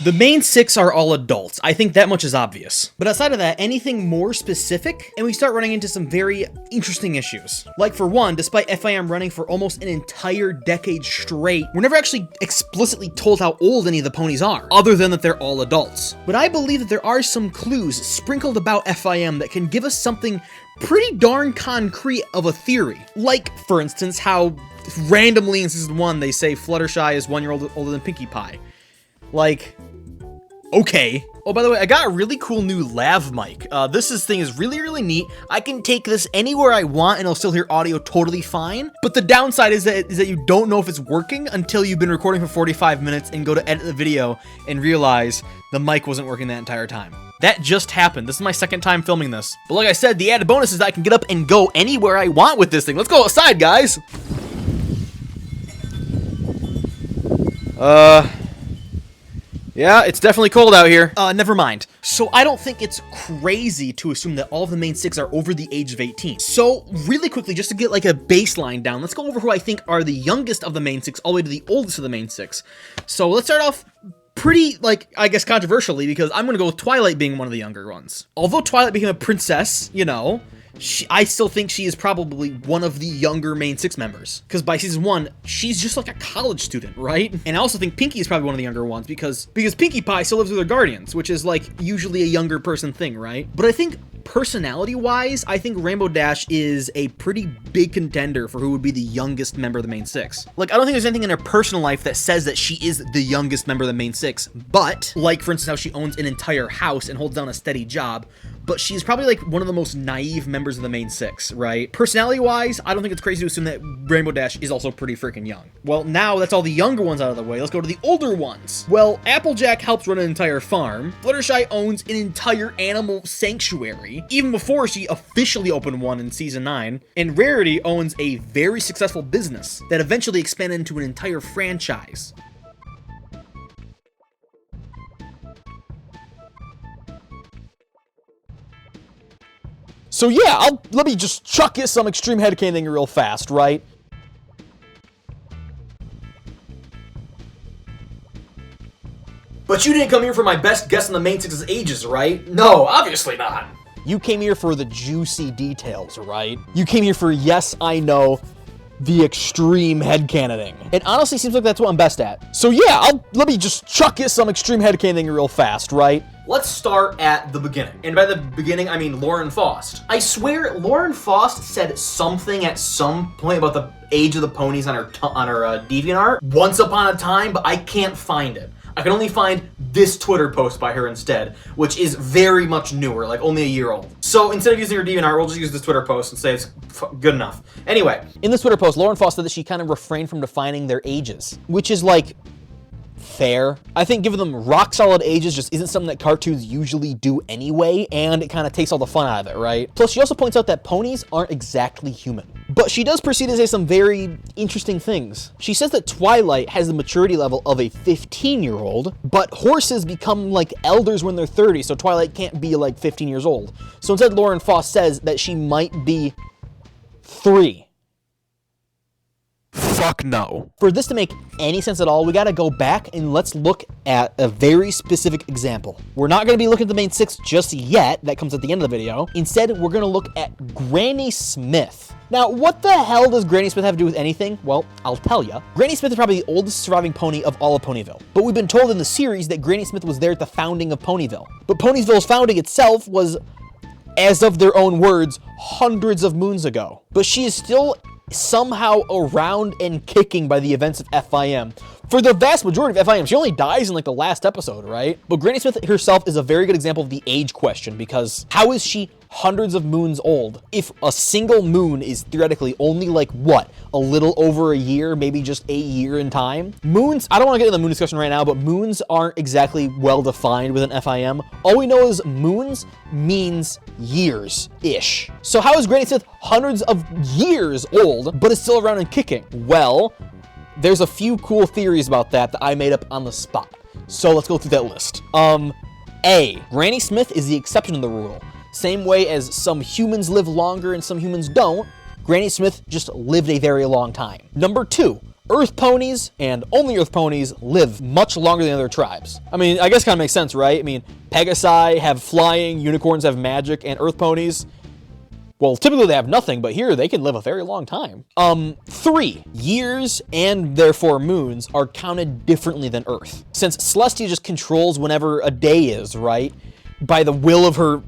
The main six are all adults. I think that much is obvious. But outside of that, anything more specific, and we start running into some very interesting issues. Like for one, despite FIM running for almost an entire decade straight, we're never actually explicitly told how old any of the ponies are, other than that they're all adults. But I believe that there are some clues sprinkled about FIM that can give us something pretty darn concrete of a theory. Like, for instance, how randomly in season 1 they say Fluttershy is 1 year older than Pinkie Pie. Like, okay. Oh, by the way, I got a really cool new lav mic. This thing is really, really neat. I can take this anywhere I want and I'll still hear audio totally fine. But the downside is that you don't know if it's working until you've been recording for 45 minutes and go to edit the video and realize the mic wasn't working that entire time. That just happened. This is my second time filming this. But like I said, the added bonus is that I can get up and go anywhere I want with this thing. Let's go outside, guys. Yeah, it's definitely cold out here. Never mind. So I don't think it's crazy to assume that all of the main six are over the age of 18. So really quickly, just to get like a baseline down, let's go over who I think are the youngest of the main six all the way to the oldest of the main six. So let's start off pretty, like, I guess controversially, because I'm gonna go with Twilight being one of the younger ones. Although Twilight became a princess, you know, I still think she is probably one of the younger main six members. Because by season 1, she's just like a college student, right? And I also think Pinkie is probably one of the younger ones because Pinkie Pie still lives with her guardians, which is like usually a younger person thing, right? But I think personality-wise, I think Rainbow Dash is a pretty big contender for who would be the youngest member of the main six. Like, I don't think there's anything in her personal life that says that she is the youngest member of the main six, but, like, for instance, how she owns an entire house and holds down a steady job, but she's probably, like, one of the most naive members of the main six, right? Personality-wise, I don't think it's crazy to assume that Rainbow Dash is also pretty freaking young. Well, now that's all the younger ones out of the way, let's go to the older ones. Well, Applejack helps run an entire farm, Fluttershy owns an entire animal sanctuary, even before she officially opened one in season 9, and Rarity owns a very successful business that eventually expanded into an entire franchise. So yeah, let me just chuck you some extreme headcanon real fast, right? But you didn't come here for my best guess on the main six's ages, right? No, obviously not. You came here for the juicy details, right? You came here for, yes, I know, the extreme headcanoning. It honestly seems like that's what I'm best at. So yeah, let me just chuck you some extreme headcanoning real fast, right? Let's start at the beginning. And by the beginning, I mean Lauren Faust. I swear Lauren Faust said something at some point about the age of the ponies on her DeviantArt once upon a time, but I can't find it. I can only find this Twitter post by her instead, which is very much newer, like only a year old. So instead of using her DeviantArt, we'll just use this Twitter post and say it's good enough. Anyway, in this Twitter post, Lauren Faust said that she kind of refrained from defining their ages, which is like fair. I think giving them rock solid ages just isn't something that cartoons usually do anyway, and it kind of takes all the fun out of it, right? Plus, she also points out that ponies aren't exactly human. But she does proceed to say some very interesting things. She says that Twilight has the maturity level of a 15-year-old, but horses become like elders when they're 30, so Twilight can't be like 15 years old. So instead, Lauren Faust says that she might be 3. Fuck no. For this to make any sense at all, we gotta go back and let's look at a very specific example. We're not gonna be looking at the main six just yet, that comes at the end of the video. Instead, we're gonna look at Granny Smith. Now, what the hell does Granny Smith have to do with anything? Well, I'll tell ya. Granny Smith is probably the oldest surviving pony of all of Ponyville. But we've been told in the series that Granny Smith was there at the founding of Ponyville. But Ponyville's founding itself was, as of their own words, hundreds of moons ago. But she is still somehow around and kicking by the events of FIM. For the vast majority of FIM, she only dies in like the last episode, right? But Granny Smith herself is a very good example of the age question, because how is she hundreds of moons old if a single moon is theoretically only like what, a little over a year, maybe just a year in time? Moons, I don't want to get into the moon discussion right now, but moons aren't exactly well defined within FIM. All we know is moons means years-ish. So how is Granny Smith hundreds of years old but is still around and kicking? Well, there's a few cool theories about that I made up on the spot. So let's go through that list. A, Granny Smith is the exception to the rule. Same way as some humans live longer and some humans don't, Granny Smith just lived a very long time. Number 2, Earth ponies, and only Earth ponies, live much longer than other tribes. I mean, I guess kind of makes sense, right? I mean, Pegasi have flying, unicorns have magic, and Earth ponies, well, typically they have nothing, but here they can live a very long time. 3. Years and therefore moons are counted differently than Earth. Since Celestia just controls whenever a day is, right? By the will of her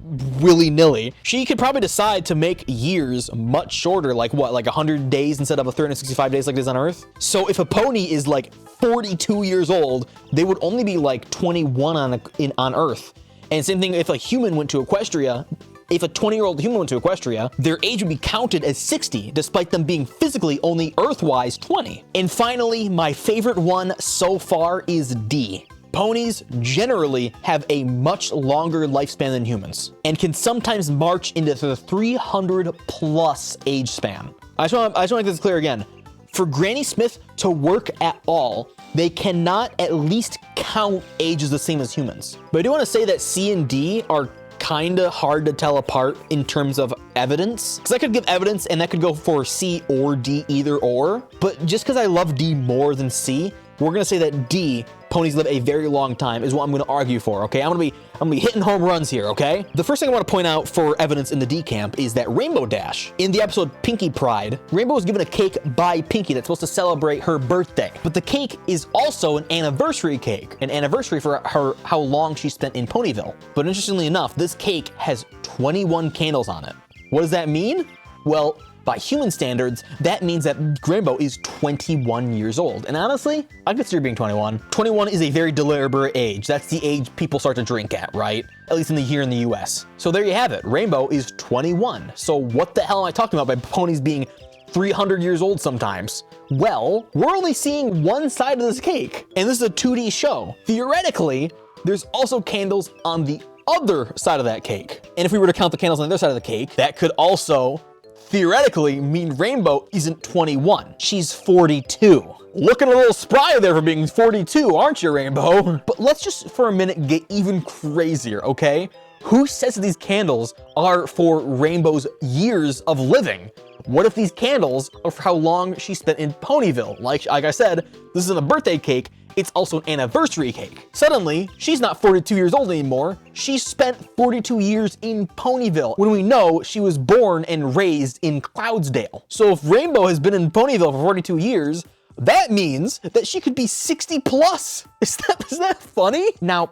willy-nilly, she could probably decide to make years much shorter, like what, like 100 days instead of 365 days like it is on Earth? So if a pony is like 42 years old, they would only be like 21 on Earth. And same thing if a human went to Equestria. If a 20-year-old human went to Equestria, their age would be counted as 60, despite them being physically only Earth-wise 20. And finally, my favorite one so far is D. Ponies generally have a much longer lifespan than humans, and can sometimes march into the 300+ age span. I just want to make this clear again. For Granny Smith to work at all, they cannot at least count ages the same as humans. But I do want to say that C and D are kinda hard to tell apart in terms of evidence, because I could give evidence and that could go for C or D, either or, but just because I love D more than C, we're gonna say that D, ponies live a very long time, is what I'm gonna argue for, okay? I'm gonna be hitting home runs here, okay? The first thing I want to point out for evidence in the D camp is that Rainbow Dash, in the episode Pinkie Pride, Rainbow was given a cake by Pinkie that's supposed to celebrate her birthday. But the cake is also an anniversary cake, an anniversary for how long she spent in Ponyville. But interestingly enough, this cake has 21 candles on it. What does that mean? Well, by human standards, that means that Rainbow is 21 years old. And honestly, I consider being 21. 21 is a very deliberate age. That's the age people start to drink at, right? At least here in the US. So there you have it. Rainbow is 21. So what the hell am I talking about by ponies being 300 years old sometimes? Well, we're only seeing one side of this cake, and this is a 2D show. Theoretically, there's also candles on the other side of that cake. And if we were to count the candles on the other side of the cake, that could also theoretically mean Rainbow isn't 21, she's 42. Looking a little spry there for being 42, aren't you, Rainbow? But let's just for a minute get even crazier, okay? Who says that these candles are for Rainbow's years of living? What if these candles are for how long she spent in Ponyville? Like I said, this isn't a birthday cake, it's also an anniversary cake. Suddenly, she's not 42 years old anymore. She spent 42 years in Ponyville, when we know she was born and raised in Cloudsdale. So if Rainbow has been in Ponyville for 42 years, that means that she could be 60 plus. Is that funny? Now,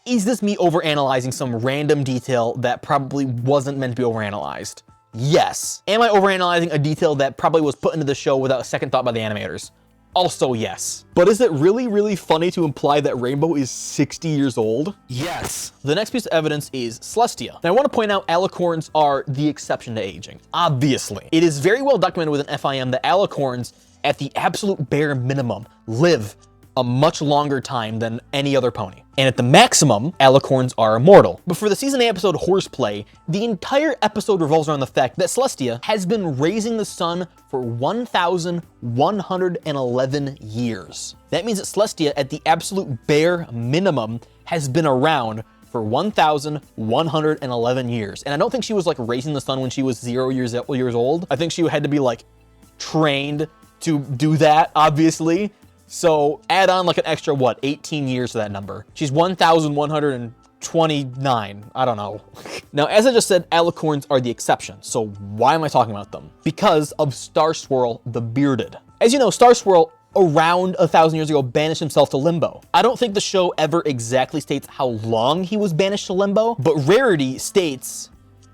is this me overanalyzing some random detail that probably wasn't meant to be overanalyzed? Yes. Am I overanalyzing a detail that probably was put into the show without a second thought by the animators? Also yes. But is it really, really funny to imply that Rainbow is 60 years old? Yes. The next piece of evidence is Celestia. Now I want to point out alicorns are the exception to aging. Obviously. It is very well documented within FIM that alicorns, at the absolute bare minimum, live a much longer time than any other pony. And at the maximum, alicorns are immortal. But for the season 8 episode Horseplay, the entire episode revolves around the fact that Celestia has been raising the sun for 1,111 years. That means that Celestia, at the absolute bare minimum, has been around for 1,111 years. And I don't think she was like raising the sun when she was 0 years old. I think she had to be like trained to do that, obviously. So add on like an extra, 18 years to that number. She's 1,129, I don't know. Now, as I just said, alicorns are the exception. So why am I talking about them? Because of Star Swirl the Bearded. As you know, Star Swirl, around 1,000 years ago, banished himself to Limbo. I don't think the show ever exactly states how long he was banished to Limbo, but Rarity states,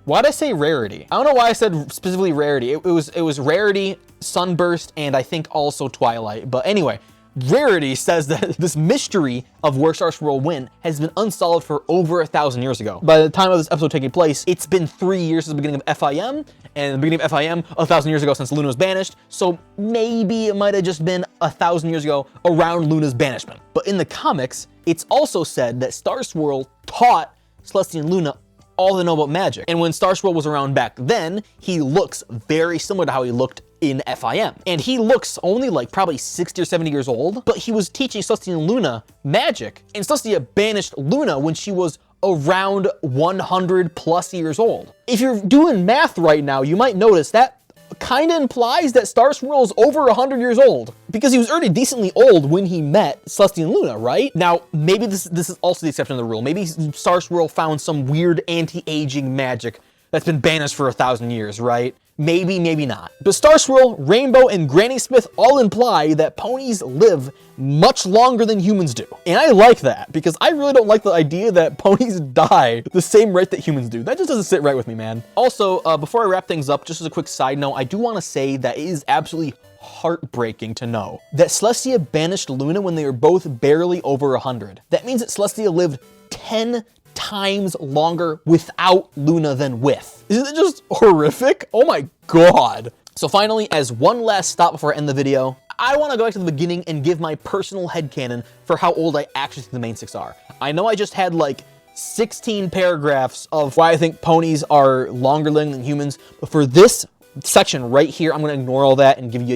why'd I say Rarity? I don't know why I said specifically Rarity. It was Rarity, Sunburst, and I think also Twilight. But anyway, Rarity says that this mystery of where Star Swirl went has been unsolved for over 1,000 years ago. By the time of this episode taking place, it's been 3 years since the beginning of FIM, and the beginning of FIM, 1,000 years ago since Luna was banished, so maybe it might have just been 1,000 years ago around Luna's banishment. But in the comics, it's also said that Star Swirl taught Celestia and Luna all they know about magic. And when Star Swirl was around back then, he looks very similar to how he looked in FIM. And he looks only like probably 60 or 70 years old, but he was teaching Celestia and Luna magic. And Celestia banished Luna when she was around 100 plus years old. If you're doing math right now, you might notice that kind of implies that Star Swirl is over 100 years old, because he was already decently old when he met Celestia and Luna, right? Now, maybe this is also the exception to the rule. Maybe Star Swirl found some weird anti-aging magic that's been banished for 1,000 years, right? Maybe, maybe not. But Star Swirl, Rainbow, and Granny Smith all imply that ponies live much longer than humans do. And I like that, because I really don't like the idea that ponies die the same rate that humans do. That just doesn't sit right with me, man. Also, before I wrap things up, just as a quick side note, I do want to say that it is absolutely heartbreaking to know that Celestia banished Luna when they were both barely over 100. That means that Celestia lived 10 times longer without Luna than with. Isn't it just horrific? Oh my god. So finally, as one last stop before I end the video, I want to go back to the beginning and give my personal headcanon for how old I actually think the main six are. I know I just had like 16 paragraphs of why I think ponies are longer living than humans, but for this section right here, I'm going to ignore all that and give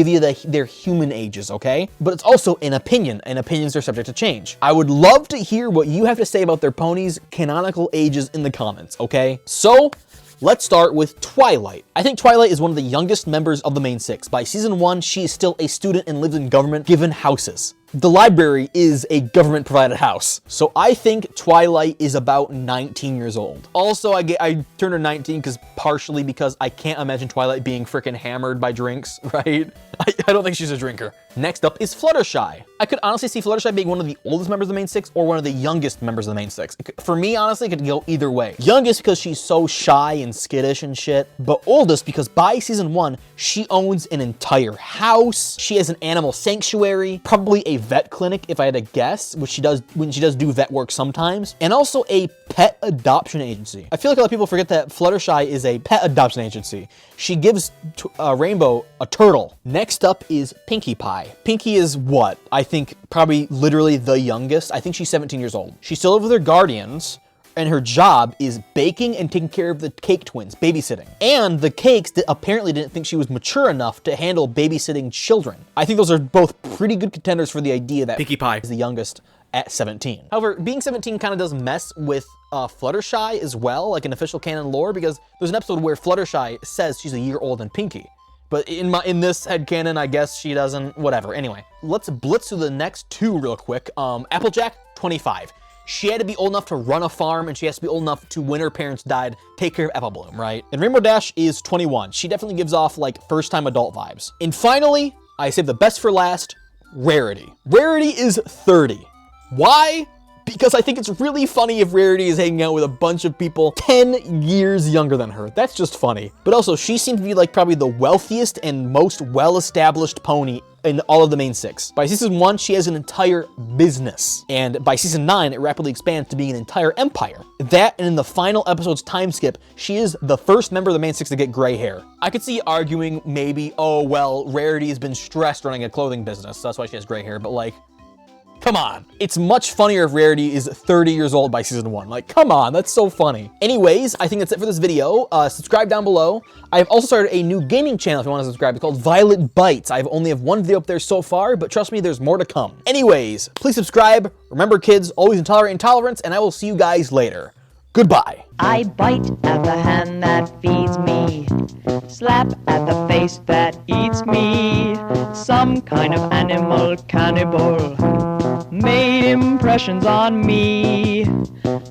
you their human ages, okay? But it's also an opinion, and opinions are subject to change. I would love to hear what you have to say about their ponies' canonical ages in the comments, okay? So, let's start with Twilight. I think Twilight is one of the youngest members of the main six. By season 1, she is still a student and lives in government-given houses. The library is a government-provided house. So I think Twilight is about 19 years old. Also, I turned her 19 partially because I can't imagine Twilight being freaking hammered by drinks, right? I don't think she's a drinker. Next up is Fluttershy. I could honestly see Fluttershy being one of the oldest members of the main six or one of the youngest members of the main six. For me, honestly, it could go either way. Youngest because she's so shy and skittish and shit, but oldest because by season 1, she owns an entire house. She has an animal sanctuary, probably a vet clinic if I had to guess, which she does when she does do vet work sometimes, and also a pet adoption agency. I feel like a lot of people forget that Fluttershy is a pet adoption agency. She gives Rainbow a turtle. Next up is Pinkie Pie. Pinkie is what? I think probably literally the youngest. I think she's 17 years old. She still lives with her guardians, and her job is baking and taking care of the Cake twins, babysitting. And the Cakes apparently didn't think she was mature enough to handle babysitting children. I think those are both pretty good contenders for the idea that Pinkie Pie is the youngest at 17. However, being 17 kind of does mess with Fluttershy as well, like in official canon lore, because there's an episode where Fluttershy says she's a year older than Pinkie. But in this headcanon, I guess she doesn't, whatever. Anyway, let's blitz through the next two real quick. Applejack, 25. She had to be old enough to run a farm, and she has to be old enough to, when her parents died, take care of Apple Bloom, right? And Rainbow Dash is 21. She definitely gives off, like, first-time adult vibes. And finally, I saved the best for last, Rarity. Rarity is 30. Why? Because I think it's really funny if Rarity is hanging out with a bunch of people 10 years younger than her. That's just funny. But also, she seems to be like probably the wealthiest and most well-established pony in all of the main six. By season 1, she has an entire business. And by season 9, it rapidly expands to being an entire empire. That, and in the final episode's time skip, she is the first member of the main six to get gray hair. I could see arguing maybe, oh, well, Rarity has been stressed running a clothing business, so that's why she has gray hair, but like, come on. It's much funnier if Rarity is 30 years old by season 1. Like, come on, that's so funny. Anyways, I think that's it for this video. Subscribe down below. I've also started a new gaming channel if you want to subscribe. It's called Violet Bites. I only have one video up there so far, but trust me, there's more to come. Anyways, please subscribe. Remember, kids, always tolerate intolerance, and I will see you guys later. Goodbye. I bite at the hand that feeds me, slap at the face that eats me. Some kind of animal cannibal made impressions on me.